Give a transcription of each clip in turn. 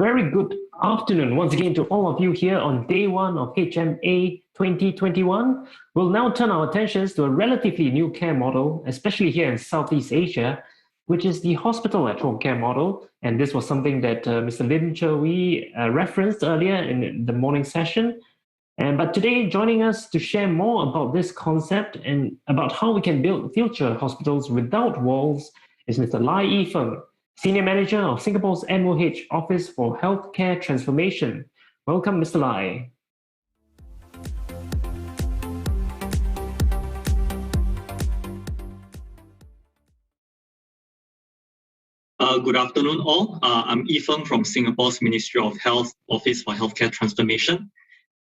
very good afternoon once again to all of you here on day one of HMA 2021. We'll now turn our attentions to a relatively new care model, especially here in Southeast Asia, which is the hospital at home care model. And this was something that Mr. Lim Che Wee referenced earlier in the morning session. But today, joining us to share more about this concept and about how we can build future hospitals without walls is Mr. Lai Yifeng, Senior Manager of Singapore's MOH Office for Healthcare Transformation. Welcome, Mr. Lai. Good afternoon, all. I'm Yifeng from Singapore's Ministry of Health Office for Healthcare Transformation.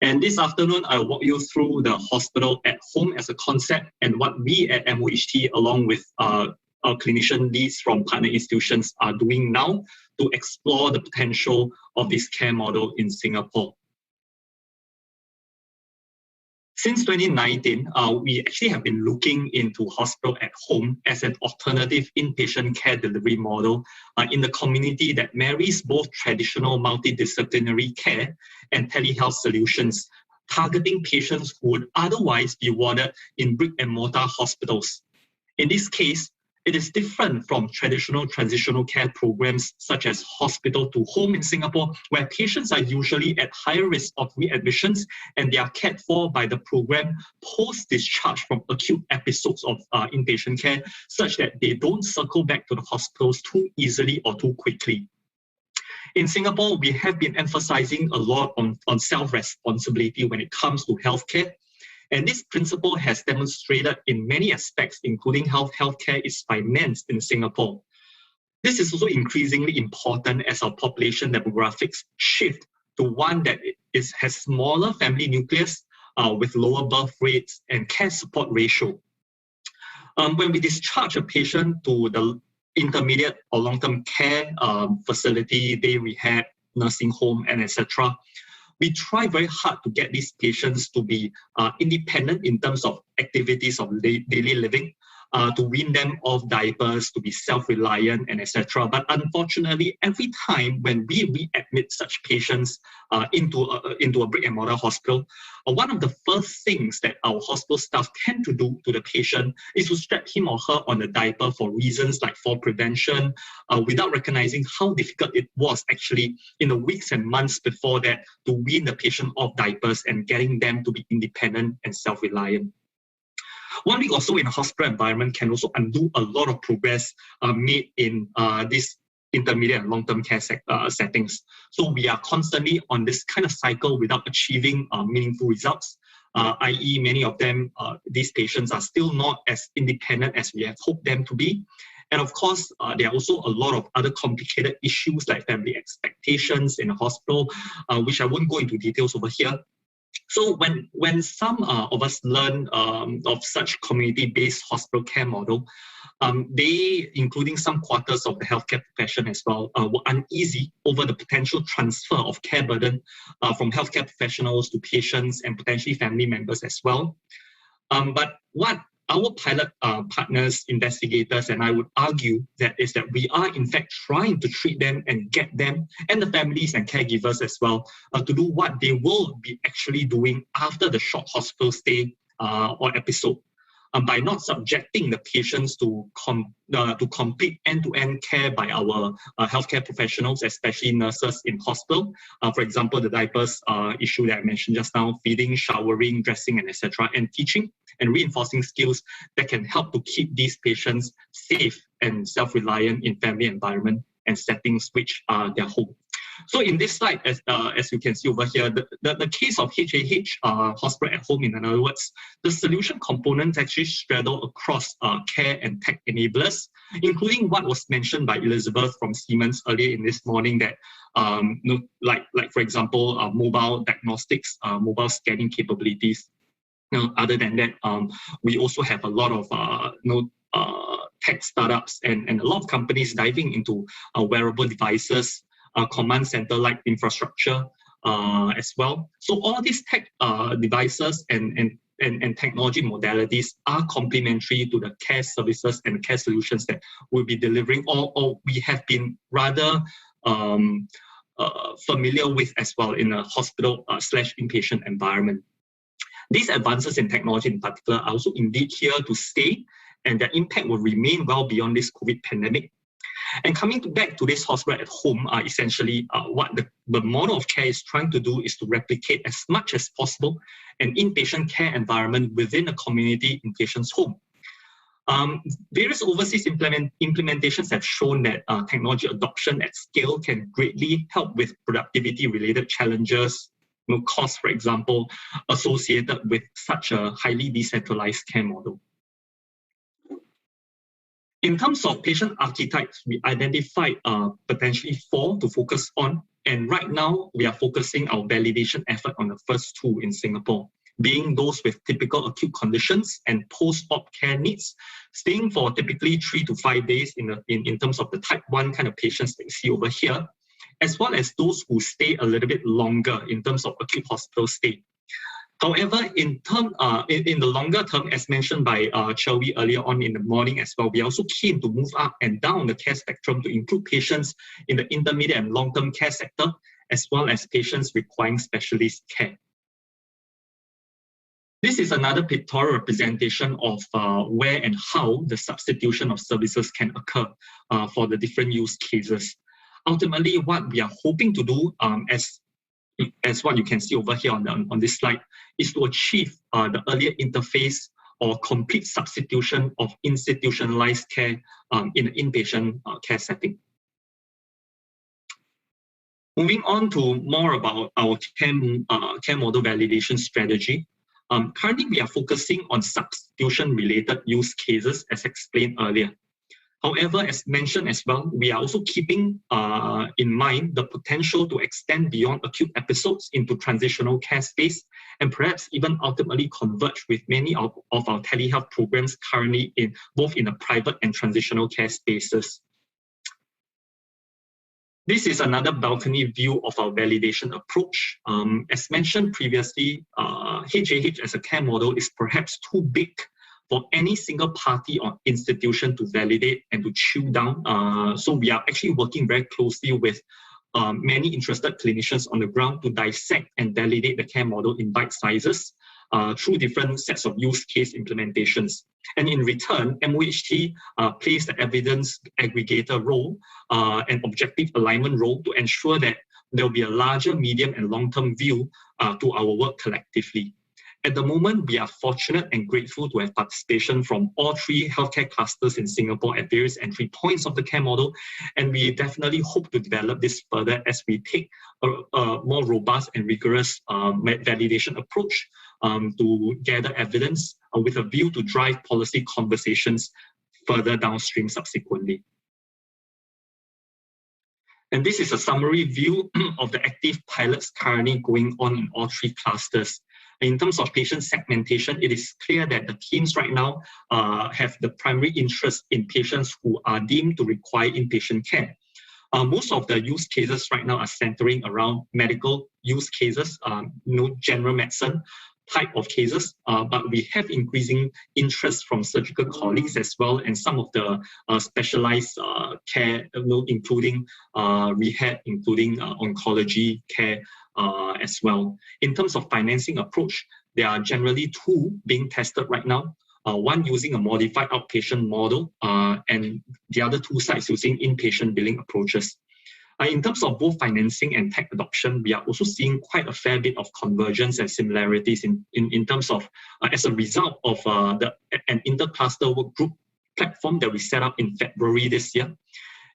And this afternoon, I'll walk you through the hospital at home as a concept and what we at MOHT, along with our clinician leads from partner institutions, are doing now to explore the potential of this care model in Singapore. Since 2019, we actually have been looking into hospital at home as an alternative inpatient care delivery model in the community that marries both traditional multidisciplinary care and telehealth solutions, targeting patients who would otherwise be warded in brick and mortar hospitals. In this case, it is different from traditional transitional care programs such as hospital to home in Singapore, where patients are usually at higher risk of readmissions and they are cared for by the program post-discharge from acute episodes of inpatient care, such that they don't circle back to the hospitals too easily or too quickly. In Singapore, we have been emphasizing a lot on self-responsibility when it comes to healthcare. And this principle has demonstrated in many aspects, including how healthcare is financed in Singapore. This is also increasingly important as our population demographics shift to one that has smaller family nucleus with lower birth rates and care support ratio. When we discharge a patient to the intermediate or long-term care facility, day rehab, nursing home, and etc., we try very hard to get these patients to be independent in terms of activities of daily living, to wean them off diapers, to be self-reliant, and etc. But unfortunately, every time when we readmit such patients into a brick and mortar hospital, one of the first things that our hospital staff tend to do to the patient is to strap him or her on a diaper for reasons like fall prevention, without recognizing how difficult it was actually in the weeks and months before that to wean the patient off diapers and getting them to be independent and self-reliant. 1 week or so in a hospital environment can also undo a lot of progress made in this intermediate and long-term care settings. So we are constantly on this kind of cycle without achieving meaningful results, i.e. many of them, these patients are still not as independent as we have hoped them to be. And of course, there are also a lot of other complicated issues like family expectations in a hospital, which I won't go into details over here. So when some of us learn of such community-based hospital care model, they, including some quarters of the healthcare profession as well, were uneasy over the potential transfer of care burden from healthcare professionals to patients and potentially family members as well. But what our pilot partners, investigators, and I would argue that is that we are in fact trying to treat them and get them and the families and caregivers as well to do what they will be actually doing after the short hospital stay or episode. By not subjecting the patients to complete end-to-end care by our healthcare professionals, especially nurses in hospital. For example, the diapers issue that I mentioned just now, feeding, showering, dressing, and etc., and teaching and reinforcing skills that can help to keep these patients safe and self-reliant in family environment and settings which are their home. So in this slide, as you can see over here, the case of HAH, hospital at home, in other words, the solution components actually straddle across care and tech enablers, including what was mentioned by Elizabeth from Siemens earlier in this morning that, like for example, mobile diagnostics, mobile scanning capabilities. Other than that, we also have a lot of tech startups and a lot of companies diving into wearable devices, command center-like infrastructure as well. So all these tech devices and technology modalities are complementary to the care services and care solutions that we'll be delivering, or we have been rather familiar with as well in a hospital slash inpatient environment. These advances in technology in particular are also indeed here to stay, and their impact will remain well beyond this COVID pandemic. And coming back to this hospital at home, essentially what the model of care is trying to do is to replicate as much as possible an inpatient care environment within a community inpatient's home. Various overseas implementations have shown that technology adoption at scale can greatly help with productivity-related challenges, costs, for example, associated with such a highly decentralized care model. In terms of patient archetypes, we identified potentially 4 to focus on, and right now we are focusing our validation effort on the first 2 in Singapore, being those with typical acute conditions and post-op care needs, staying for typically 3 to 5 days in terms of the type 1 kind of patients that you see over here, as well as those who stay a little bit longer in terms of acute hospital stay. However, in the longer term, as mentioned by Chelvi earlier on in the morning as well, we are also keen to move up and down the care spectrum to include patients in the intermediate and long-term care sector, as well as patients requiring specialist care. This is another pictorial representation of where and how the substitution of services can occur for the different use cases. Ultimately, what we are hoping to do, as what you can see over here on this slide, is to achieve the earlier interface or complete substitution of institutionalized care in an inpatient care setting. Moving on to more about our care model validation strategy. Currently, we are focusing on substitution-related use cases, as explained earlier. However, as mentioned as well, we are also keeping in mind the potential to extend beyond acute episodes into transitional care space, and perhaps even ultimately converge with many of our telehealth programs currently both in the private and transitional care spaces. This is another balcony view of our validation approach. As mentioned previously, HAH as a care model is perhaps too big for any single party or institution to validate and to chew down. So we are actually working very closely with many interested clinicians on the ground to dissect and validate the care model in bite sizes through different sets of use case implementations. And in return, MOHT plays the evidence aggregator role and objective alignment role to ensure that there will be a larger, medium, and long-term view to our work collectively. At the moment, we are fortunate and grateful to have participation from all 3 healthcare clusters in Singapore at various entry points of the care model, and we definitely hope to develop this further as we take a more robust and rigorous validation approach to gather evidence with a view to drive policy conversations further downstream subsequently. And this is a summary view of the active pilots currently going on in all 3 clusters. In terms of patient segmentation, it is clear that the teams right now have the primary interest in patients who are deemed to require inpatient care. Most of the use cases right now are centering around medical use cases, general medicine type of cases, but we have increasing interest from surgical colleagues as well, and some of the specialized care, including rehab, including oncology care as well. In terms of financing approach, there are generally 2 being tested right now. One using a modified outpatient model, and the other 2 sites using inpatient billing approaches. In terms of both financing and tech adoption, we are also seeing quite a fair bit of convergence and similarities in terms of, as a result of an intercluster work group platform that we set up in February this year.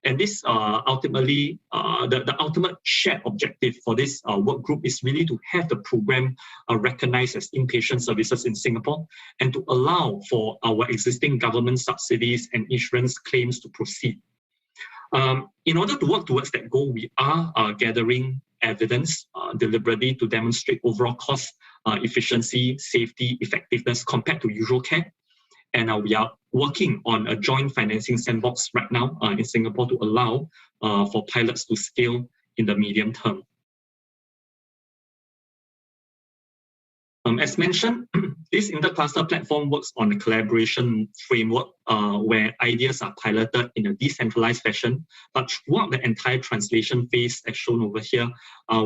And this ultimately, the ultimate shared objective for this work group is really to have the program recognized as inpatient services in Singapore and to allow for our existing government subsidies and insurance claims to proceed. In order to work towards that goal, we are gathering evidence deliberately to demonstrate overall cost, efficiency, safety, effectiveness compared to usual care. And we are working on a joint financing sandbox right now in Singapore to allow for pilots to scale in the medium term. As mentioned, this intercluster platform works on a collaboration framework where ideas are piloted in a decentralized fashion. But throughout the entire translation phase, as shown over here,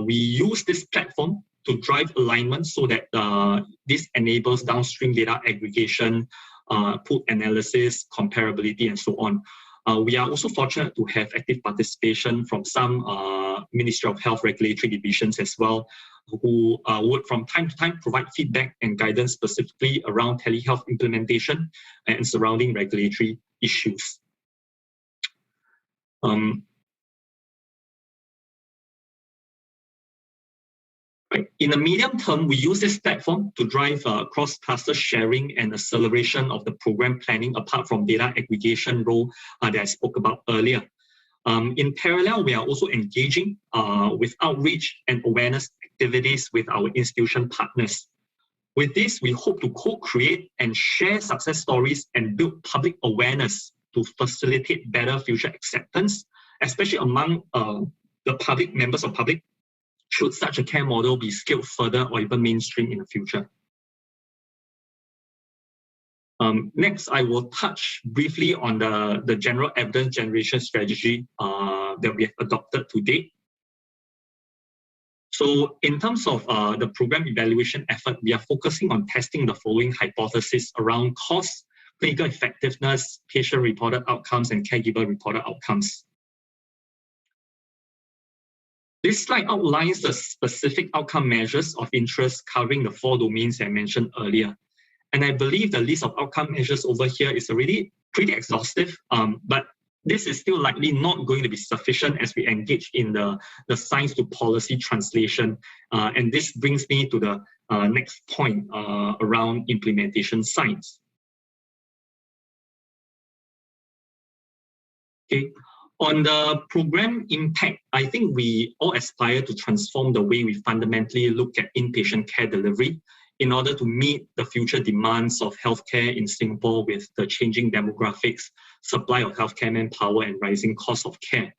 we use this platform to drive alignment so that this enables downstream data aggregation, pool analysis, comparability, and so on. We are also fortunate to have active participation from some Ministry of Health regulatory divisions as well, who would from time to time provide feedback and guidance specifically around telehealth implementation and surrounding regulatory issues. In the medium term, we use this platform to drive cross-cluster sharing and acceleration of the program planning apart from data aggregation role that I spoke about earlier. In parallel, we are also engaging with outreach and awareness activities with our institution partners. With this, we hope to co-create and share success stories and build public awareness to facilitate better future acceptance, especially among the public, members of public, should such a care model be scaled further or even mainstream in the future. Next, I will touch briefly on the general evidence generation strategy that we have adopted to date. So in terms of the program evaluation effort, we are focusing on testing the following hypotheses around cost, clinical effectiveness, patient-reported outcomes, and caregiver-reported outcomes. This slide outlines the specific outcome measures of interest covering the 4 domains I mentioned earlier. And I believe the list of outcome measures over here is already pretty exhaustive, but this is still likely not going to be sufficient as we engage in the science to policy translation. And this brings me to the next point around implementation science. Okay. On the program impact, I think we all aspire to transform the way we fundamentally look at inpatient care delivery in order to meet the future demands of healthcare in Singapore with the changing demographics, supply of healthcare manpower, and rising cost of care,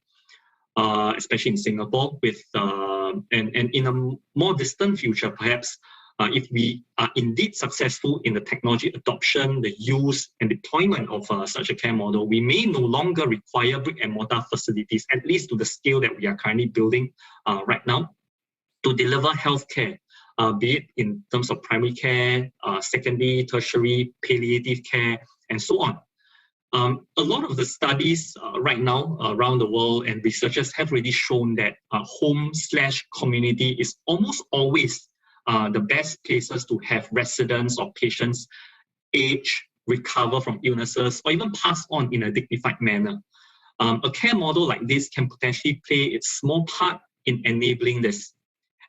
especially in Singapore. And in a more distant future, perhaps, if we are indeed successful in the technology adoption, the use and deployment of such a care model, we may no longer require brick and mortar facilities, at least to the scale that we are currently building right now, to deliver healthcare, be it in terms of primary care, secondary, tertiary, palliative care, and so on. A lot of the studies right now around the world and researchers have already shown that home/community is almost always the best places to have residents or patients age, recover from illnesses, or even pass on in a dignified manner. A care model like this can potentially play its small part in enabling this.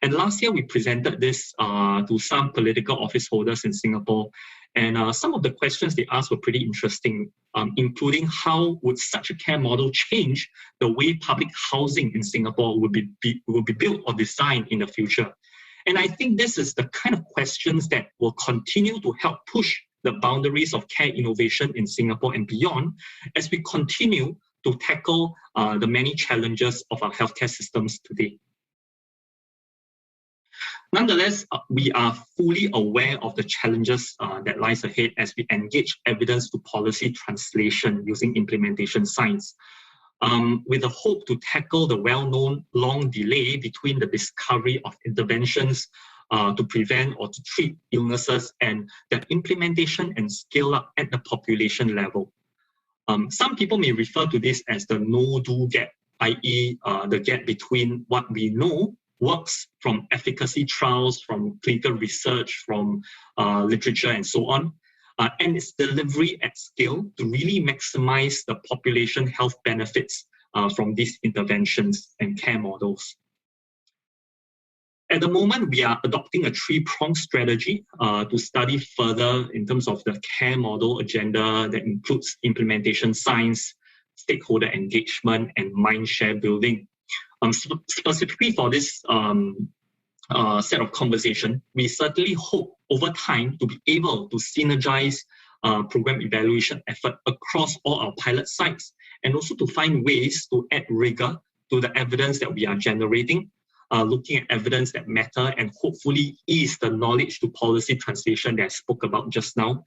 And last year, we presented this to some political office holders in Singapore. And some of the questions they asked were pretty interesting, including how would such a care model change the way public housing in Singapore will be built or designed in the future. And I think this is the kind of questions that will continue to help push the boundaries of care innovation in Singapore and beyond as we continue to tackle the many challenges of our healthcare systems today. Nonetheless, we are fully aware of the challenges that lies ahead as we engage evidence to policy translation using implementation science. With the hope to tackle the well-known long delay between the discovery of interventions to prevent or to treat illnesses and the implementation and scale up at the population level. Some people may refer to this as the no-do gap, i.e. The gap between what we know works from efficacy trials, from clinical research, from literature and so on, and its delivery at scale to really maximize the population health benefits from these interventions and care models. At the moment, we are adopting a 3-pronged strategy to study further in terms of the care model agenda that includes implementation science, stakeholder engagement, and mindshare building. Specifically for this set of conversation, we certainly hope over time to be able to synergize program evaluation effort across all our pilot sites and also to find ways to add rigor to the evidence that we are generating looking at evidence that matter, and hopefully ease the knowledge to policy translation that I spoke about just now,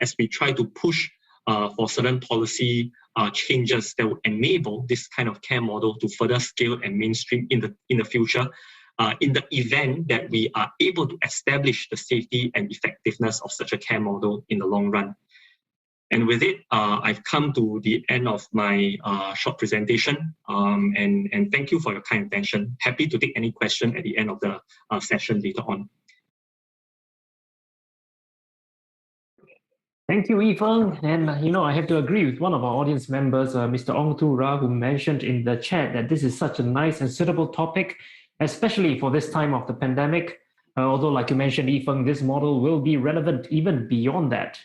as we try to push for certain policy changes that will enable this kind of care model to further scale and mainstream in the future, in the event that we are able to establish the safety and effectiveness of such a care model in the long run. And with it, I've come to the end of my short presentation, and thank you for your kind attention. Happy to take any question at the end of the session later on. Thank you, Yi-Feng. And I have to agree with one of our audience members, Mr. Ong Tu Ra, who mentioned in the chat that this is such a nice and suitable topic, especially for this time of the pandemic. Although, like you mentioned, Yi-Feng, this model will be relevant even beyond that.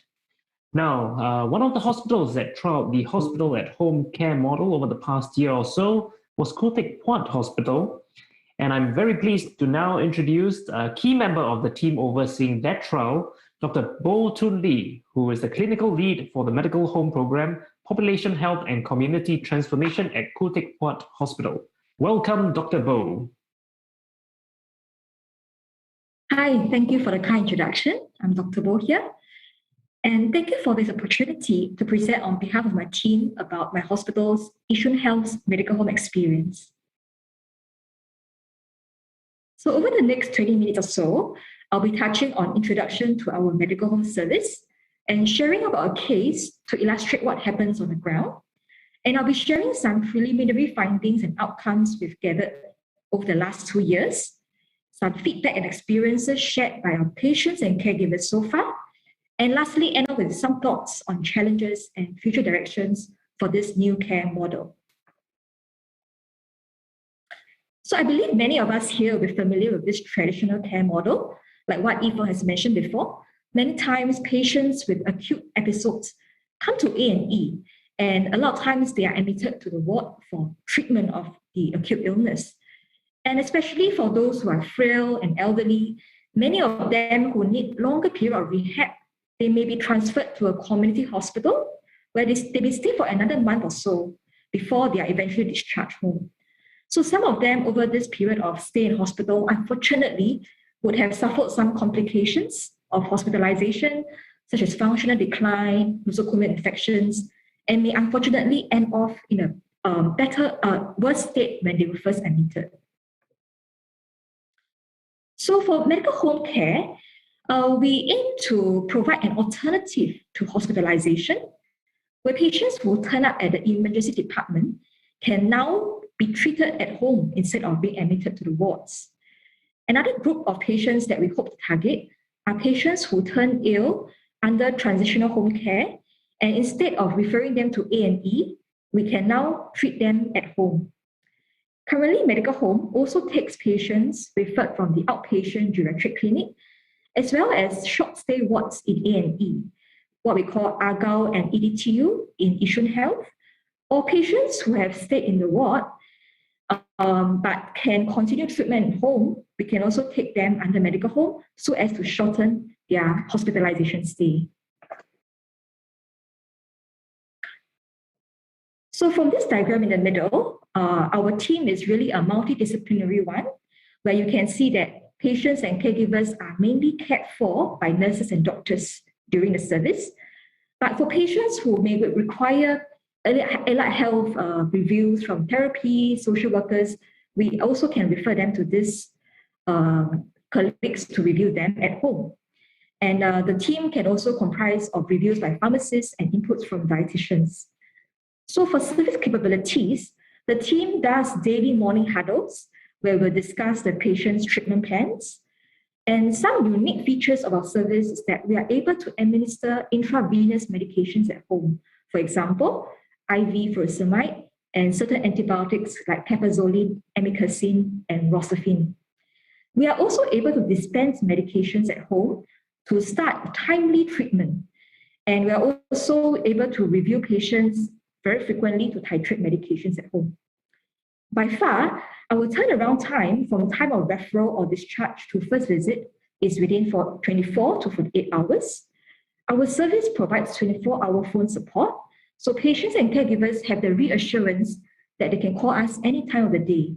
Now, one of the hospitals that trialed the hospital at home care model over the past year or so was Khoo Teck Puat Hospital. And I'm very pleased to now introduce a key member of the team overseeing that trial, Dr. Boh Toon Lee, who is the clinical lead for the medical home program, Population Health and Community Transformation at Khoo Teck Puat Hospital. Welcome, Dr. Boh. Hi, thank you for the kind introduction. I'm Dr. Boh here. And thank you for this opportunity to present on behalf of my team about my hospital's Yishun Health's medical home experience. So over the next 20 minutes or so, I'll be touching on introduction to our medical home service and sharing about a case to illustrate what happens on the ground. And I'll be sharing some preliminary findings and outcomes we've gathered over the last 2 years, some feedback and experiences shared by our patients and caregivers so far, and lastly, end up with some thoughts on challenges and future directions for this new care model. So I believe many of us here will be familiar with this traditional care model, like what Yi-Feng has mentioned before. Many times patients with acute episodes come to A&E, and a lot of times they are admitted to the ward for treatment of the acute illness. And especially for those who are frail and elderly, many of them who need longer period of rehab, they may be transferred to a community hospital where they may stay for another month or so before they are eventually discharged home. So some of them over this period of stay in hospital, unfortunately, would have suffered some complications of hospitalization, such as functional decline, nosocomial infections, and may unfortunately end off in a worse state when they were first admitted. So for medical home care, we aim to provide an alternative to hospitalization, where patients who turn up at the emergency department can now be treated at home instead of being admitted to the wards. Another group of patients that we hope to target are patients who turn ill under transitional home care, and instead of referring them to A&E, we can now treat them at home. Currently, medical home also takes patients referred from the outpatient geriatric clinic, as well as short stay wards in A&E, what we call ARGAL and EDTU in Yishun Health, or patients who have stayed in the ward but can continue treatment at home. We can also take them under medical home so as to shorten their hospitalization stay. So from this diagram in the middle, our team is really a multidisciplinary one, where you can see that patients and caregivers are mainly cared for by nurses and doctors during the service. But for patients who may require allied health reviews from therapy, social workers, we also can refer them to these colleagues to review them at home. And the team can also comprise of reviews by pharmacists and inputs from dietitians. So for service capabilities, the team does daily morning huddles where we'll discuss the patient's treatment plans. And some unique features of our service is that we are able to administer intravenous medications at home. For example, IV furosemide and certain antibiotics like cefazolin, amikacin, and rocephin. We are also able to dispense medications at home to start timely treatment. And we are also able to review patients very frequently to titrate medications at home. By far, our turnaround time from time of referral or discharge to first visit is within 24 to 48 hours. Our service provides 24-hour phone support, so patients and caregivers have the reassurance that they can call us any time of the day.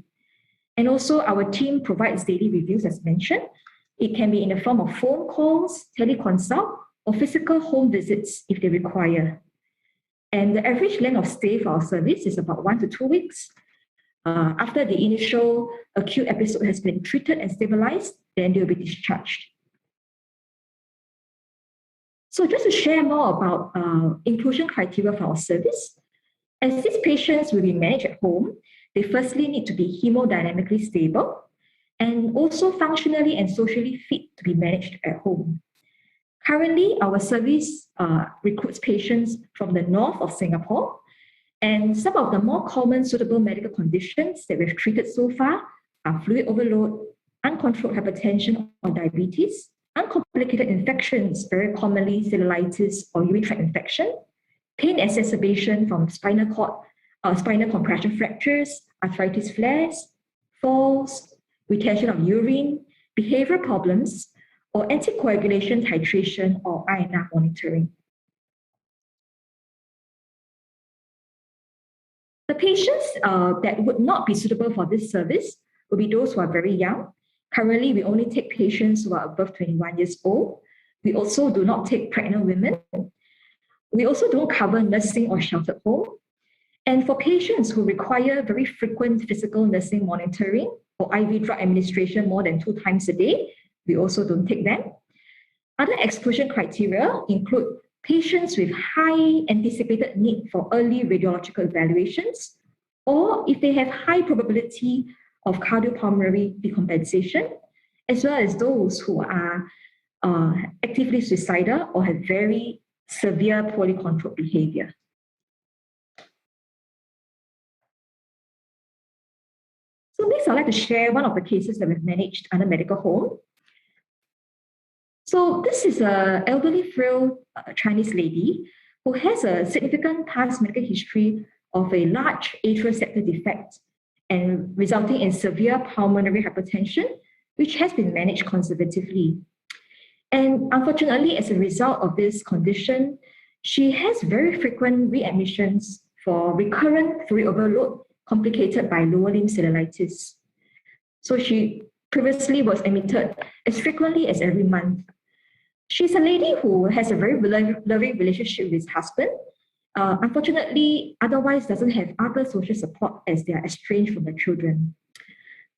And also our team provides daily reviews as mentioned. It can be in the form of phone calls, teleconsult, or physical home visits if they require. And the average length of stay for our service is about 1 to 2 weeks. After the initial acute episode has been treated and stabilized, then they'll be discharged. So just to share more about inclusion criteria for our service, as these patients will be managed at home, they firstly need to be hemodynamically stable and also functionally and socially fit to be managed at home. Currently, our service recruits patients from the north of Singapore, and some of the more common suitable medical conditions that we've treated so far are fluid overload, uncontrolled hypertension or diabetes, uncomplicated infections, very commonly cellulitis or urinary tract infection, pain exacerbation from spinal compression fractures, arthritis flares, falls, retention of urine, behavioral problems, or anticoagulation titration or INR monitoring. The patients that would not be suitable for this service will be those who are very young. Currently, we only take patients who are above 21 years old. We also do not take pregnant women. We also don't cover nursing or sheltered home. And for patients who require very frequent physical nursing monitoring or IV drug administration more than 2 times a day, we also don't take them. Other exclusion criteria include patients with high anticipated need for early radiological evaluations, or if they have high probability of cardiopulmonary decompensation, as well as those who are actively suicidal or have very severe poorly controlled behavior. So next, I'd like to share one of the cases that we've managed under medical home. So this is an elderly, frail Chinese lady who has a significant past medical history of a large atrial septal defect and resulting in severe pulmonary hypertension, which has been managed conservatively. And unfortunately, as a result of this condition, she has very frequent readmissions for recurrent fluid overload complicated by lower limb cellulitis. So she previously was admitted as frequently as every month. She's a lady who has a very loving relationship with her husband. Unfortunately, otherwise doesn't have other social support as they are estranged from the children.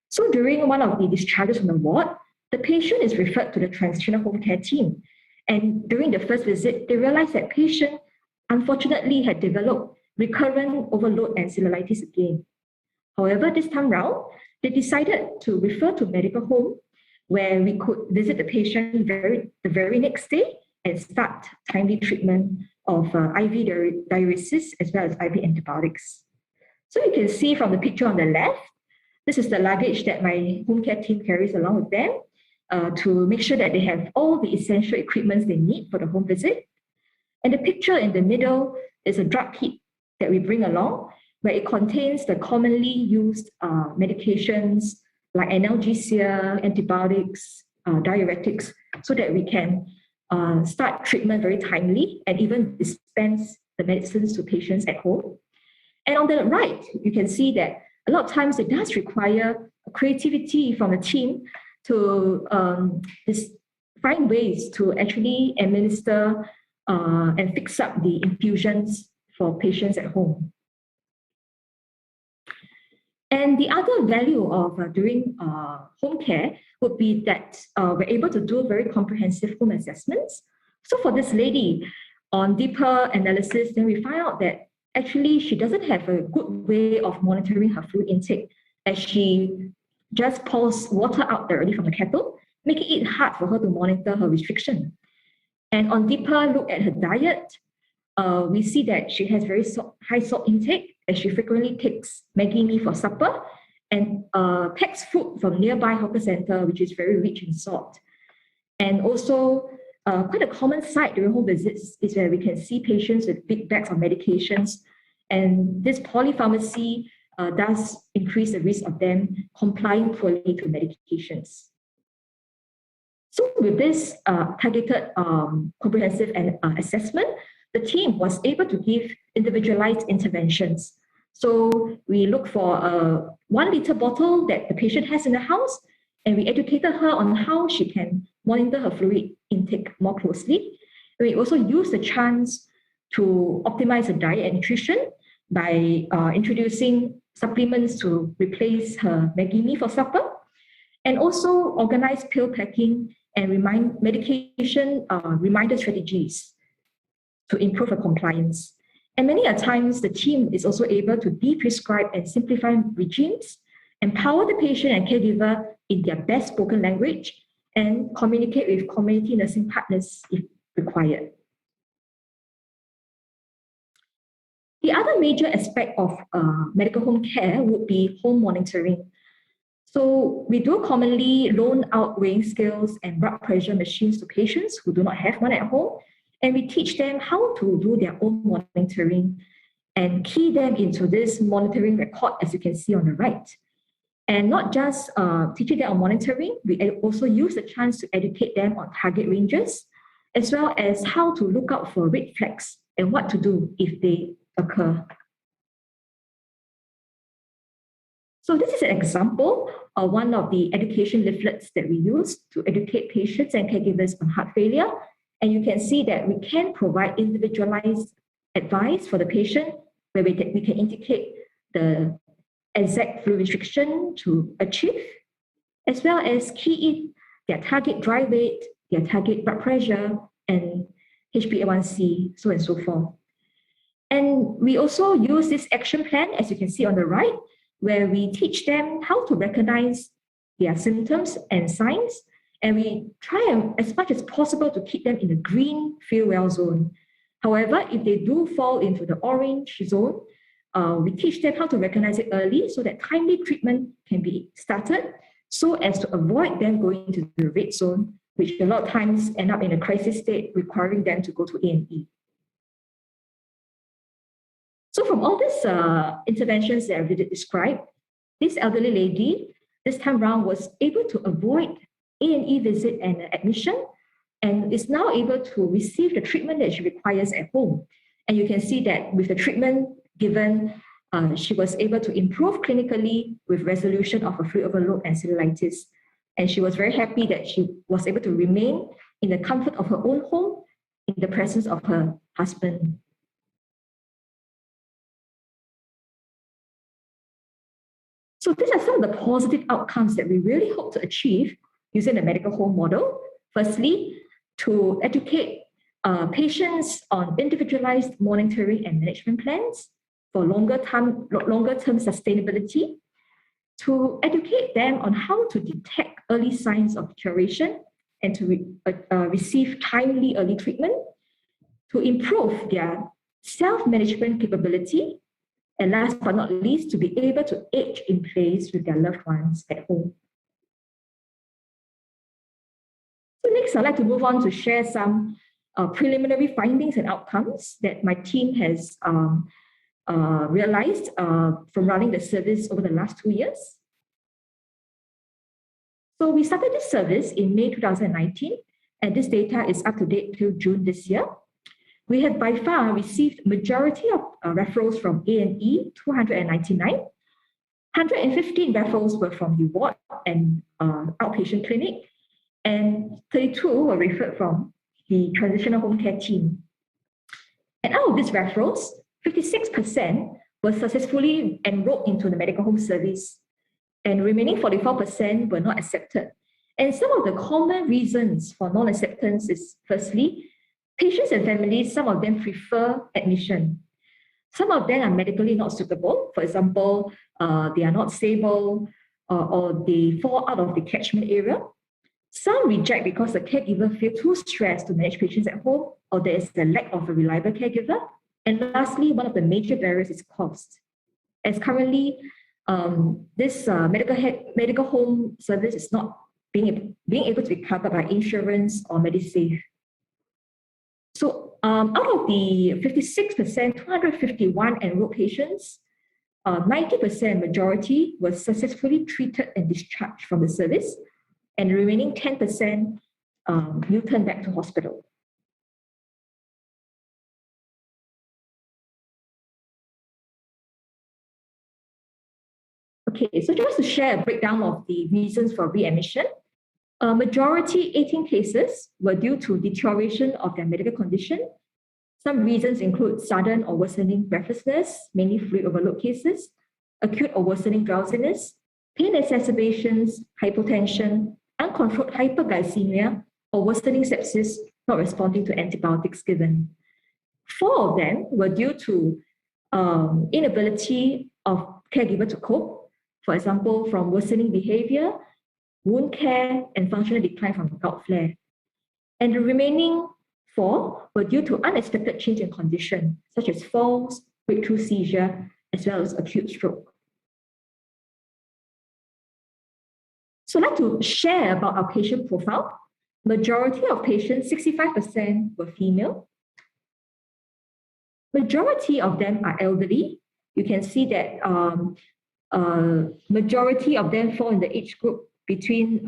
So during one of the discharges from the ward, the patient is referred to the transitional home care team. And during the first visit, they realized that patient unfortunately had developed recurrent overload and cellulitis again. However, this time round, they decided to refer to medical home where we could visit the patient the very next day and start timely treatment of IV diuresis as well as IV antibiotics. So you can see from the picture on the left, this is the luggage that my home care team carries along with them to make sure that they have all the essential equipment they need for the home visit. And the picture in the middle is a drug kit that we bring along, where it contains the commonly used medications like analgesia, antibiotics, diuretics, so that we can start treatment very timely and even dispense the medicines to patients at home. And on the right, you can see that a lot of times it does require creativity from the team to find ways to actually administer and fix up the infusions for patients at home. And the other value of doing home care would be that we're able to do very comprehensive home assessments. So for this lady, on deeper analysis, then we find out that actually she doesn't have a good way of monitoring her fluid intake, as she just pours water out directly from the kettle, making it hard for her to monitor her restriction. And on deeper look at her diet, we see that she has very high salt intake, as she frequently takes Maggi mee for supper and packs food from nearby hawker center, which is very rich in salt. And also, quite a common sight during home visits is where we can see patients with big bags of medications, and this polypharmacy does increase the risk of them complying poorly to medications. So with this targeted comprehensive assessment, the team was able to give individualized interventions So we look for a 1 liter bottle that the patient has in the house, and we educated her on how she can monitor her fluid intake more closely. We also use the chance to optimize her diet and nutrition by introducing supplements to replace her Maggi mee for supper, and also organize pill packing and medication reminder strategies to improve her compliance. And many a times, the team is also able to de-prescribe and simplify regimes, empower the patient and caregiver in their best spoken language, and communicate with community nursing partners if required. The other major aspect of medical home care would be home monitoring. So we do commonly loan out weighing scales and blood pressure machines to patients who do not have one at home, and we teach them how to do their own monitoring and key them into this monitoring record, as you can see on the right. And not just teaching them on monitoring, we also use the chance to educate them on target ranges, as well as how to look out for red flags and what to do if they occur. So this is an example of one of the education leaflets that we use to educate patients and caregivers on heart failure. And you can see that we can provide individualized advice for the patient, where we can indicate the exact fluid restriction to achieve, as well as key in their target dry weight, their target blood pressure, and HbA1c, so on and so forth. And we also use this action plan, as you can see on the right, where we teach them how to recognize their symptoms and signs, and we try as much as possible to keep them in the green feel well zone. However, if they do fall into the orange zone, we teach them how to recognize it early so that timely treatment can be started, so as to avoid them going into the red zone, which a lot of times end up in a crisis state, requiring them to go to A&E. So from all these interventions that I did describe, this elderly lady, this time around, was able to avoid A&E visit and admission, and is now able to receive the treatment that she requires at home. And you can see that with the treatment given, she was able to improve clinically with resolution of a fluid overload and cellulitis. And she was very happy that she was able to remain in the comfort of her own home in the presence of her husband. So these are some of the positive outcomes that we really hope to achieve using the medical home model. Firstly, to educate patients on individualized monitoring and management plans for longer term sustainability, to educate them on how to detect early signs of deterioration and to receive timely early treatment, to improve their self-management capability, and last but not least, to be able to age in place with their loved ones at home. So next, I'd like to move on to share some preliminary findings and outcomes that my team has realized from running the service over the last 2 years. So we started this service in May 2019, and this data is up to date till June this year. We have by far received majority of referrals from A&E, 299. 115 referrals were from the ward and outpatient clinic, and 32 were referred from the transitional home care team. And out of these referrals, 56% were successfully enrolled into the medical home service, and remaining 44% were not accepted. And some of the common reasons for non-acceptance is, firstly, patients and families, some of them prefer admission. Some of them are medically not suitable. For example, they are not stable or they fall out of the catchment area. Some reject because the caregiver feels too stressed to manage patients at home, or there is a lack of a reliable caregiver. And lastly, one of the major barriers is cost. As currently, this medical home service is not being able to be covered by insurance or Medisave. So out of the 56%, 251 enrolled patients, 90% majority was successfully treated and discharged from the service, and the remaining 10% returned back to hospital. Okay, so just to share a breakdown of the reasons for readmission, a majority, 18 cases, were due to deterioration of their medical condition. Some reasons include sudden or worsening breathlessness, mainly fluid overload cases, acute or worsening drowsiness, pain exacerbations, hypotension, uncontrolled hyperglycemia, or worsening sepsis not responding to antibiotics given. 4 of them were due to inability of caregiver to cope, for example, from worsening behavior, wound care, and functional decline from gout flare. And the remaining 4 were due to unexpected change in condition, such as falls, breakthrough seizure, as well as acute stroke. So I'd like to share about our patient profile. Majority of patients, 65%, were female. Majority of them are elderly. You can see that majority of them fall in the age group between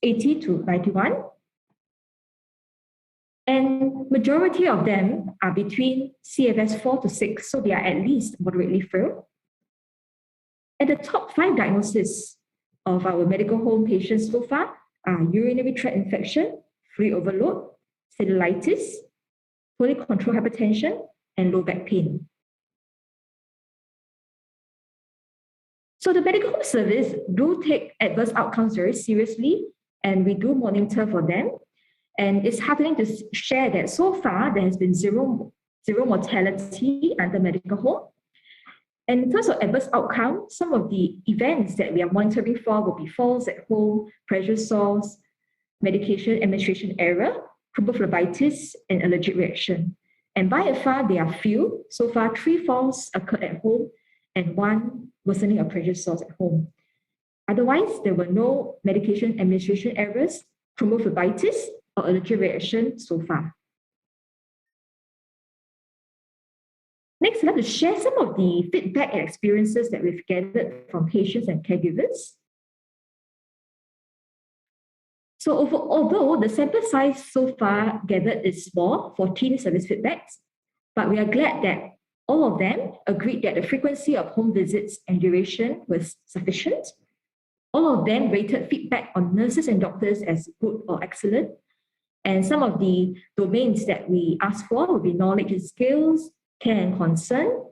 80 to 91. And majority of them are between CFS 4 to 6, so they are at least moderately frail. And the top 5 diagnoses of our medical home patients so far are urinary tract infection, fluid overload, cellulitis, poorly controlled hypertension, and low back pain. So the medical home service do take adverse outcomes very seriously, and we do monitor for them. And it's heartening to share that so far there has been zero mortality under medical home. And in terms of adverse outcome, some of the events that we are monitoring for will be falls at home, pressure sores, medication administration error, phlebitis, and allergic reaction. And by and far, they are few. So far, 3 falls occurred at home and 1 worsening of pressure sores at home. Otherwise, there were no medication administration errors, phlebitis, or allergic reaction so far. Next, I'd like to share some of the feedback and experiences that we've gathered from patients and caregivers. So although the sample size so far gathered is small, 14 service feedbacks, but we are glad that all of them agreed that the frequency of home visits and duration was sufficient. All of them rated feedback on nurses and doctors as good or excellent. And some of the domains that we asked for will be knowledge and skills, care and concern,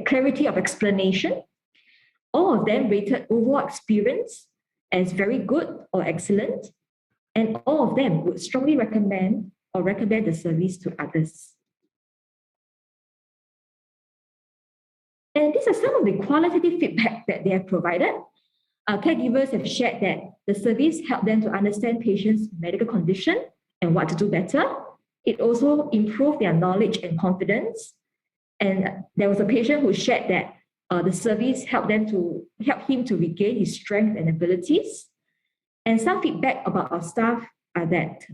clarity of explanation. All of them rated overall experience as very good or excellent. And all of them would strongly recommend the service to others. And these are some of the qualitative feedback that they have provided. Caregivers have shared that the service helped them to understand patients' medical condition and what to do better. It also improved their knowledge and confidence. And there was a patient who shared that the service helped him to regain his strength and abilities. And some feedback about our staff are that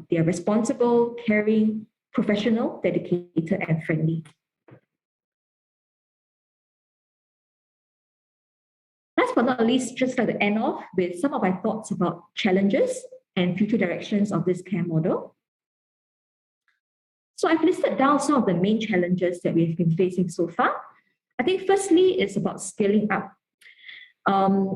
they are responsible, caring, professional, dedicated, and friendly. Last but not least, just like to end off with some of my thoughts about challenges and future directions of this care model. So I've listed down some of the main challenges that we've been facing so far. I think firstly, it's about scaling up.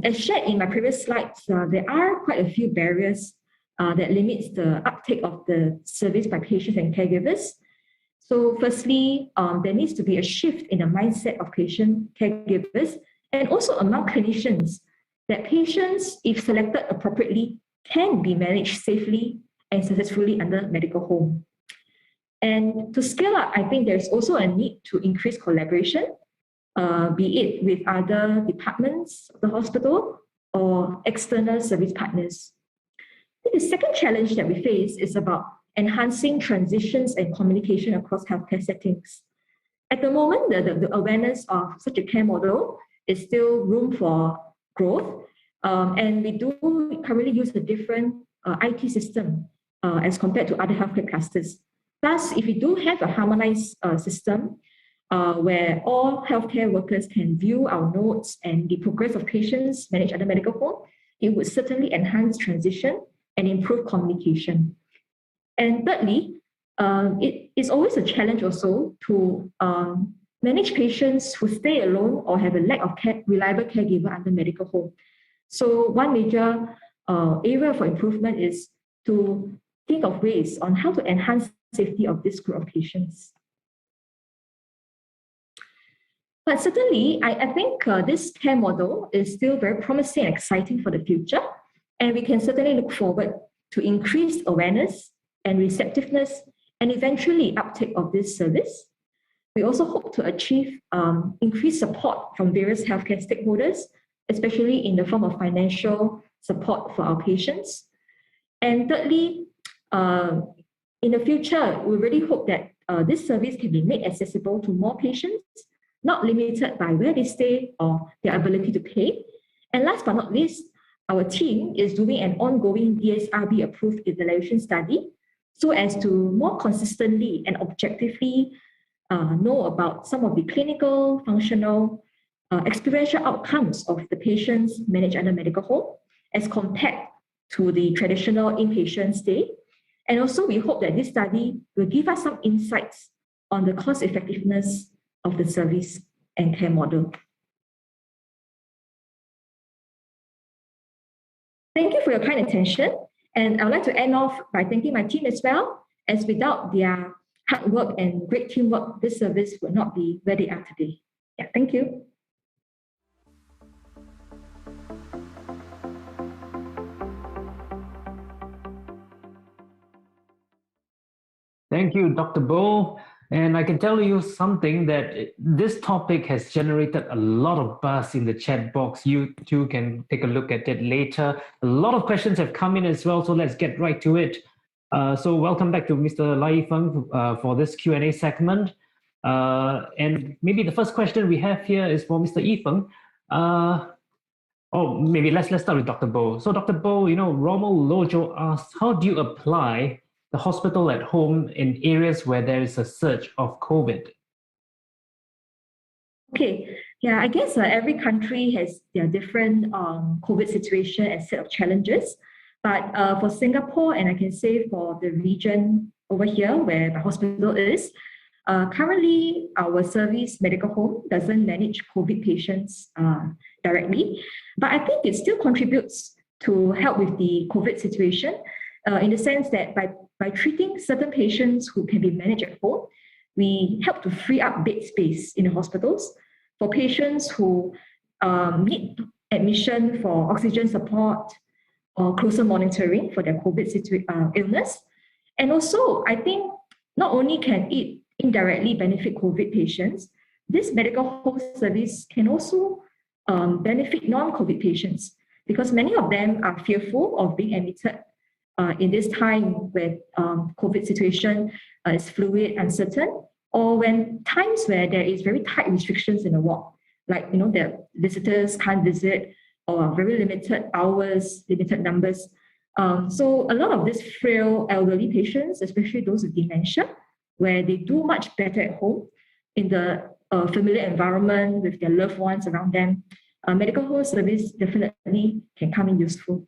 As shared in my previous slides, there are quite a few barriers that limits the uptake of the service by patients and caregivers. So firstly, there needs to be a shift in the mindset of patient caregivers and also among clinicians that patients, if selected appropriately, can be managed safely and successfully under medical home. And to scale up, I think there's also a need to increase collaboration, be it with other departments of the hospital or external service partners. I think the second challenge that we face is about enhancing transitions and communication across healthcare settings. At the moment, the awareness of such a care model is still room for growth. And we do currently use a different IT system as compared to other healthcare clusters. Thus, if we do have a harmonized system where all healthcare workers can view our notes and the progress of patients managed under medical home, it would certainly enhance transition and improve communication. And thirdly, it is always a challenge also to manage patients who stay alone or have a lack of reliable caregiver under medical home. So one major area for improvement is to think of ways on how to enhance safety of this group of patients. But certainly, I think this care model is still very promising and exciting for the future. And we can certainly look forward to increased awareness and receptiveness and eventually uptake of this service. We also hope to achieve increased support from various healthcare stakeholders, especially in the form of financial support for our patients. And thirdly, in the future, we really hope that this service can be made accessible to more patients, not limited by where they stay or their ability to pay. And last but not least, our team is doing an ongoing DSRB approved evaluation study so as to more consistently and objectively know about some of the clinical, functional, experiential outcomes of the patients managed under medical home as compared to the traditional inpatient stay. And also we hope that this study will give us some insights on the cost effectiveness of the service and care model. Thank you for your kind attention. And I would like to end off by thanking my team as well, as without their hard work and great teamwork, this service would not be where they are today. Yeah, thank you. Thank you, Dr. Boh. And I can tell you something that this topic has generated a lot of buzz in the chat box. You too can take a look at it later. A lot of questions have come in as well, so let's get right to it. So welcome back to Mr. Lai Yifeng for this Q&A segment. And maybe the first question we have here is for Mr. Yifeng. Maybe let's start with Dr. Boh. So Dr. Boh, Rommel Lojo asked, how do you apply the hospital at home in areas where there is a surge of COVID? Okay, yeah, I guess every country has their different COVID situation and set of challenges. But for Singapore, and I can say for the region over here where the hospital is, currently our service medical home doesn't manage COVID patients directly, but I think it still contributes to help with the COVID situation in the sense that by treating certain patients who can be managed at home, we help to free up bed space in the hospitals for patients who need admission for oxygen support or closer monitoring for their COVID illness. And also, I think not only can it indirectly benefit COVID patients, this medical home service can also benefit non-COVID patients because many of them are fearful of being admitted in this time when COVID situation is fluid, uncertain, or when times where there is very tight restrictions in the ward, like the visitors can't visit or very limited hours, limited numbers. So a lot of these frail elderly patients, especially those with dementia, where they do much better at home in the familiar environment with their loved ones around them, medical home service definitely can come in useful.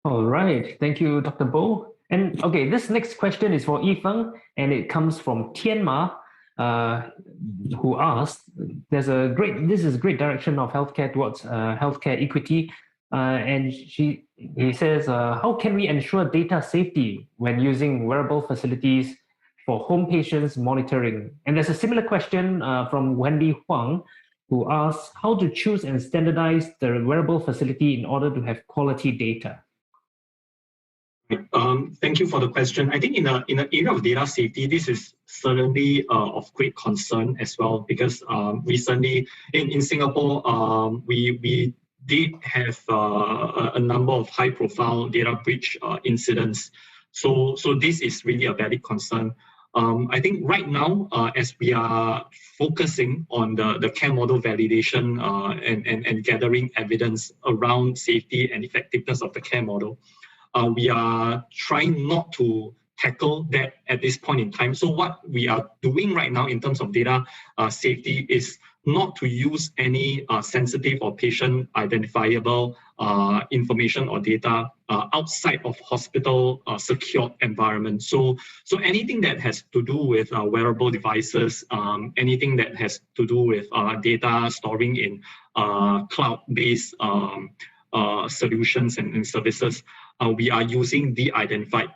All right, thank you, Dr. Boh. And okay, this next question is for Yifeng, and it comes from Tianma, who asked, this is a great direction of healthcare towards healthcare equity. And he says, how can we ensure data safety when using wearable facilities for home patients monitoring? And there's a similar question from Wendy Huang, who asks how to choose and standardize the wearable facility in order to have quality data. Thank you for the question. I think in the area of data safety, this is certainly of great concern as well, because recently in Singapore, we did have a number of high-profile data breach incidents. So this is really a valid concern. I think right now, as we are focusing on the care model validation and gathering evidence around safety and effectiveness of the care model, we are trying not to tackle that at this point in time. So what we are doing right now in terms of data safety is not to use any sensitive or patient identifiable information or data outside of hospital secured environment. So anything that has to do with wearable devices, anything that has to do with data storing in cloud-based solutions and services, we are using de-identified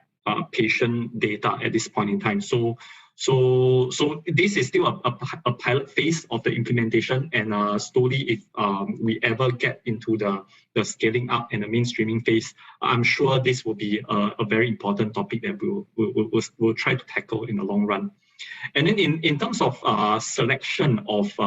patient data at this point in time. So this is still a pilot phase of the implementation, and slowly, if we ever get into the scaling up and the mainstreaming phase, I'm sure this will be a very important topic that we'll try to tackle in the long run. And then in terms of selection of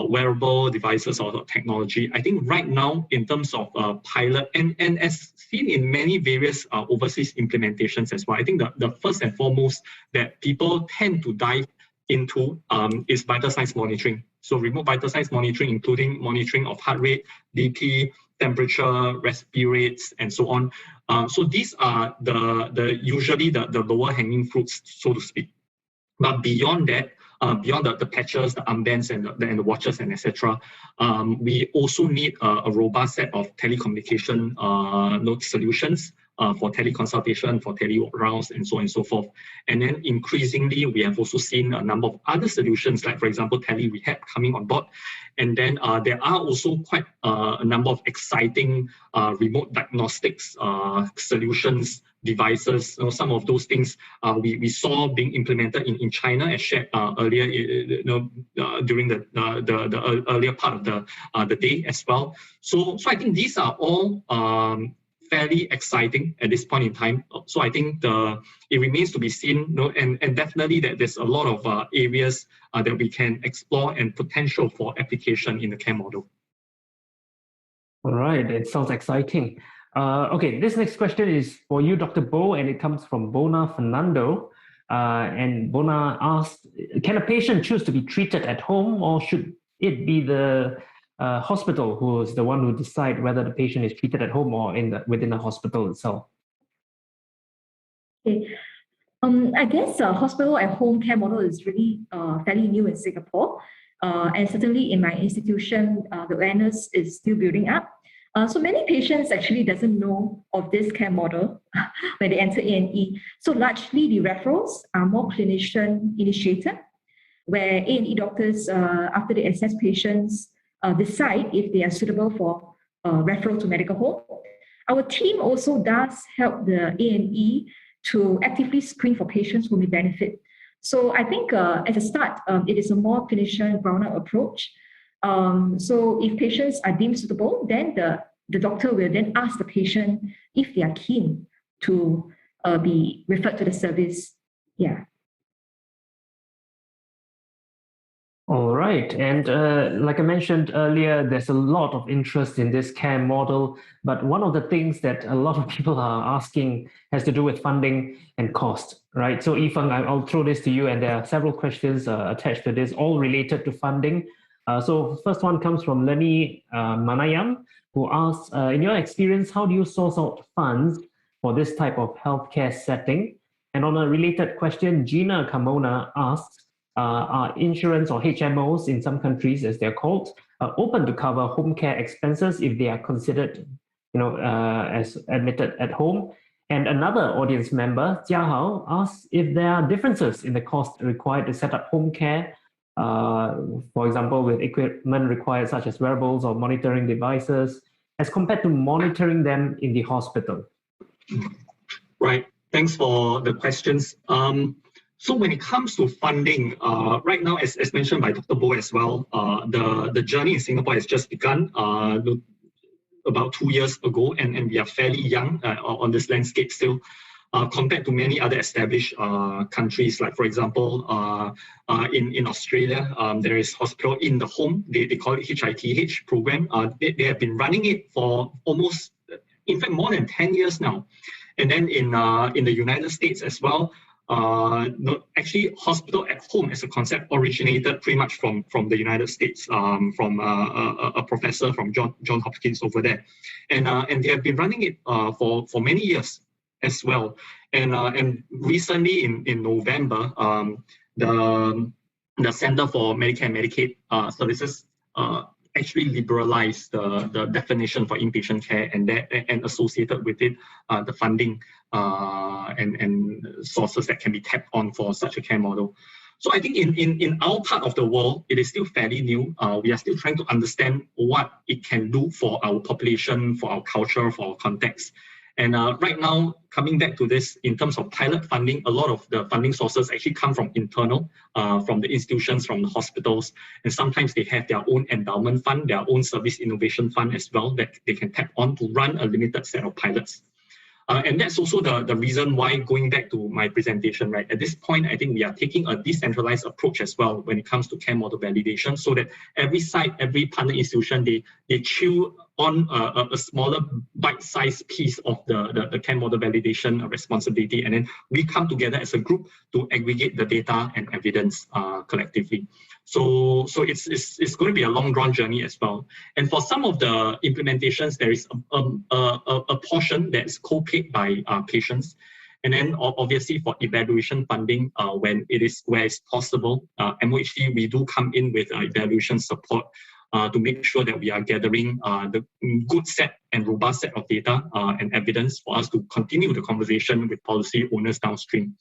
wearable devices or technology, I think right now, in terms of pilot, and as seen in many various overseas implementations as well, I think the first and foremost that people tend to dive into is vital signs monitoring. So remote vital signs monitoring, including monitoring of heart rate, BP, temperature, respiratory rates, and so on. So these are usually the lower hanging fruits, so to speak. But beyond that, beyond the patches, the armbands, and the watches, and etc., we also need a robust set of telecommunication node solutions for teleconsultation, for tele rounds, and so on and so forth. And then increasingly, we have also seen a number of other solutions, like, for example, tele-rehab coming on board. And then there are also quite a number of exciting remote diagnostics solutions, devices. Some of those things we saw being implemented in China, as shared earlier, during the earlier part of the day as well. So I think these are all fairly exciting at this point in time. So I think it remains to be seen, and definitely that there's a lot of areas that we can explore and potential for application in the care model. All right, it sounds exciting. Okay, this next question is for you, Dr. Bo, and it comes from Bona Fernando. And Bona asked, can a patient choose to be treated at home, or should it be the hospital who is the one who decide whether the patient is treated at home or within the hospital itself? Okay. I guess hospital at home care model is really fairly new in Singapore. And certainly in my institution, the awareness is still building up. So many patients actually doesn't know of this care model when they enter A&E. So largely the referrals are more clinician initiated, where A&E doctors, after they assess patients, decide if they are suitable for referral to medical home. Our team also does help the A&E to actively screen for patients who may benefit. So I think at the start, it is a more clinician ground-up approach. So if patients are deemed suitable, then the doctor will then ask the patient if they are keen to be referred to the service. Yeah. All right. And like I mentioned earlier, there's a lot of interest in this care model. But one of the things that a lot of people are asking has to do with funding and cost, right? So Yifeng, I'll throw this to you, and there are several questions attached to this, all related to funding. So first one comes from Lenny Manayam, who asks, in your experience, how do you source out funds for this type of healthcare setting? And on a related question, Gina Carmona asks, are insurance or HMOs in some countries, as they're called, open to cover home care expenses if they are considered, as admitted at home? And another audience member, Jia Hao, asks if there are differences in the cost required to set up home care, for example, with equipment required such as wearables or monitoring devices, as compared to monitoring them in the hospital. Right. Thanks for the questions. So when it comes to funding, right now, as mentioned by Dr. Bo as well, the journey in Singapore has just begun about 2 years ago, and we are fairly young on this landscape still, compared to many other established countries. Like, for example, in Australia, there is hospital in the home. They call it HITH program. They have been running it for almost, in fact, more than 10 years now. And then in the United States as well, actually, hospital at home as a concept originated pretty much from the United States, from a professor from John Hopkins over there, and they have been running it for many years as well. And recently in November, the Center for Medicare and Medicaid Services actually liberalized the definition for inpatient care, and associated with it the funding and sources that can be tapped on for such a care model. So I think in our part of the world, it is still fairly new. We are still trying to understand what it can do for our population, for our culture, for our context. And right now, coming back to this, in terms of pilot funding, a lot of the funding sources actually come from internal, from the institutions, from the hospitals, and sometimes they have their own endowment fund, their own service innovation fund as well, that they can tap on to run a limited set of pilots. And that's also the reason why, going back to my presentation, right, at this point, I think we are taking a decentralized approach as well when it comes to care model validation, so that every site, every partner institution, they chew on a smaller bite-sized piece of the care model validation responsibility, and then we come together as a group to aggregate the data and evidence collectively. So it's going to be a long-drawn journey as well. And for some of the implementations, there is a portion that's co-paid by patients. And then obviously for evaluation funding, where it's possible, MOHD, we do come in with evaluation support to make sure that we are gathering the good set and robust set of data and evidence for us to continue the conversation with policy owners downstream.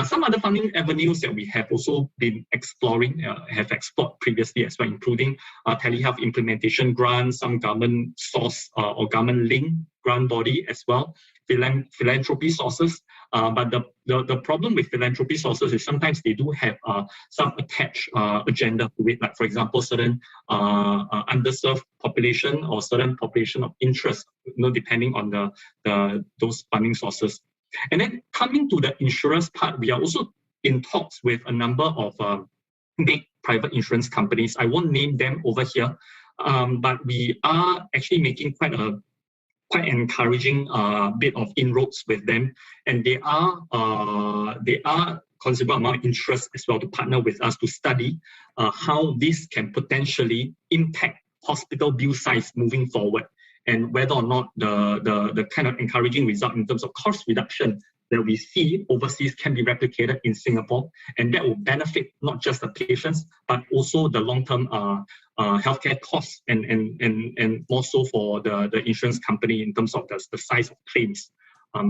Some other funding avenues that we have also been exploring, have explored previously as well, including telehealth implementation grants, some government source or government-linked grant body as well, philanthropy sources. But the problem with philanthropy sources is sometimes they do have some attached agenda to it, like for example, certain underserved population or certain population of interest, depending on those funding sources. And then coming to the insurance part, we are also in talks with a number of big private insurance companies. I won't name them over here, but we are actually making quite encouraging bit of inroads with them, and they are considerable amount of interest as well to partner with us to study how this can potentially impact hospital bill size moving forward, and whether or not the kind of encouraging result in terms of cost reduction that we see overseas can be replicated in Singapore, and that will benefit not just the patients, but also the long-term healthcare costs, and more so for the insurance company in terms of the size of claims.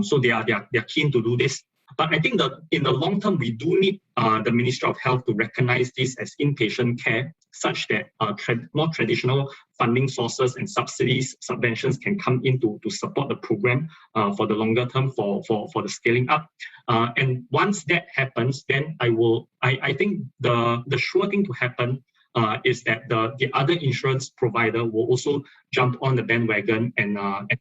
So they are keen to do this. But I think that in the long term, we do need the Ministry of Health to recognize this as inpatient care, such that more traditional funding sources and subventions can come in to support the program for the longer term for the scaling up. And once that happens, then I think the sure thing to happen is that the other insurance provider will also jump on the bandwagon and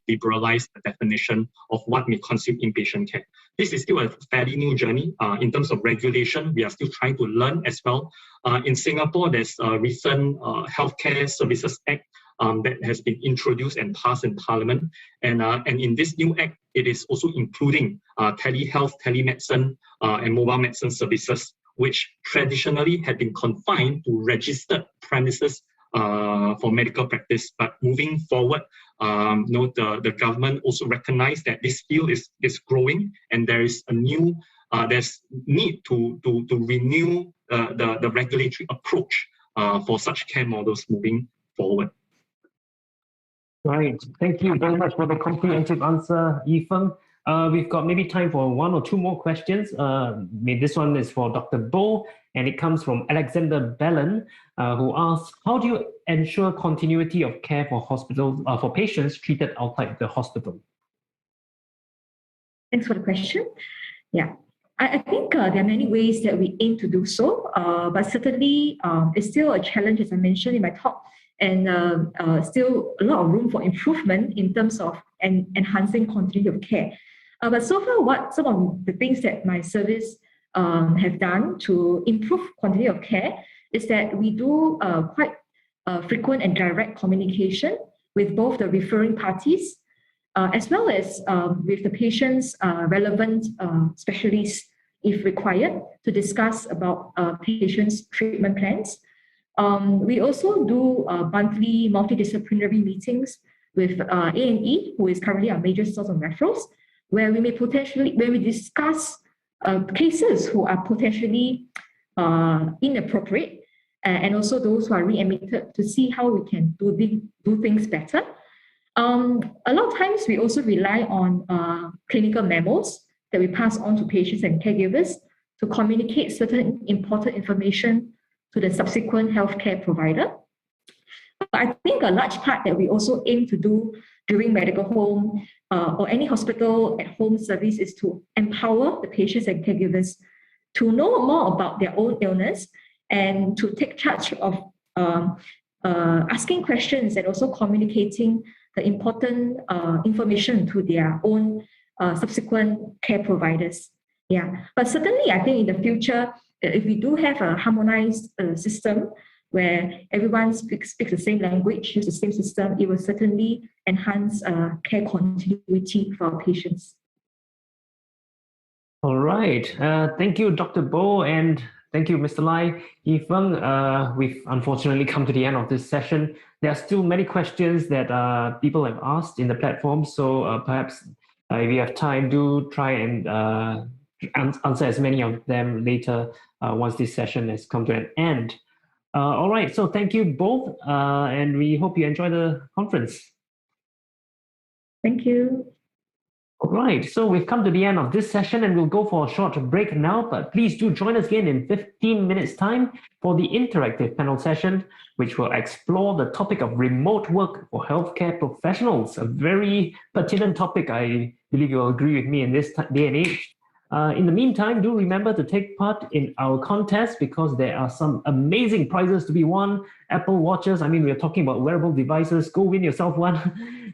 liberalize the definition of what may constitute inpatient care. This is still a fairly new journey. In terms of regulation, we are still trying to learn as well. In Singapore, there's a recent Healthcare Services Act that has been introduced and passed in Parliament. And in this new act, it is also including telehealth, telemedicine, and mobile medicine services, which traditionally had been confined to registered premises for medical practice. But moving forward, the government also recognized that this field is growing, and there is there's need to renew the regulatory approach for such care models moving forward. Right. Thank you very much for the comprehensive answer, Yi-Feng. We've got maybe time for one or two more questions. This one is for Dr. Boh, and it comes from Alexander Bellin, who asks, how do you ensure continuity of care for hospitals, for patients treated outside the hospital? Thanks for the question. Yeah, I think there are many ways that we aim to do so, but certainly it's still a challenge, as I mentioned in my talk, and still a lot of room for improvement in terms of enhancing continuity of care. But so far, some of the things that my service have done to improve continuity of care is that we do quite frequent and direct communication with both the referring parties as well as with the patient's relevant specialists, if required, to discuss about patients' treatment plans. We also do monthly multidisciplinary meetings with A&E, who is currently our major source of referrals, where we discuss cases who are potentially inappropriate, and also those who are readmitted to see how we can do things better. A lot of times we also rely on clinical memos that we pass on to patients and caregivers to communicate certain important information to the subsequent healthcare provider. But I think a large part that we also aim to do during medical home or any hospital at home service is to empower the patients and caregivers to know more about their own illness and to take charge of asking questions and also communicating the important information to their own subsequent care providers. Yeah, but certainly I think in the future, if we do have a harmonized system where everyone speaks the same language, use the same system, it will certainly enhance care continuity for our patients. All right. Thank you, Dr. Boh, and thank you, Mr. Lai. Yi Feng, we've unfortunately come to the end of this session. There are still many questions that people have asked in the platform, so perhaps if you have time, do try and answer as many of them later once this session has come to an end. All right, so thank you both, and we hope you enjoy the conference. Thank you. All right, so we've come to the end of this session and we'll go for a short break now, but please do join us again in 15 minutes time for the interactive panel session, which will explore the topic of remote work for healthcare professionals, a very pertinent topic. I believe you'll agree with me in this day and age. In the meantime, do remember to take part in our contest because there are some amazing prizes to be won. Apple Watches, I mean, we're talking about wearable devices. Go win yourself one.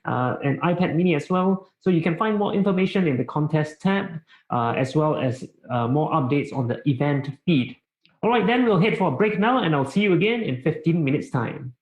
An iPad mini as well. So you can find more information in the contest tab, as well as more updates on the event feed. All right, then we'll head for a break now and I'll see you again in 15 minutes time.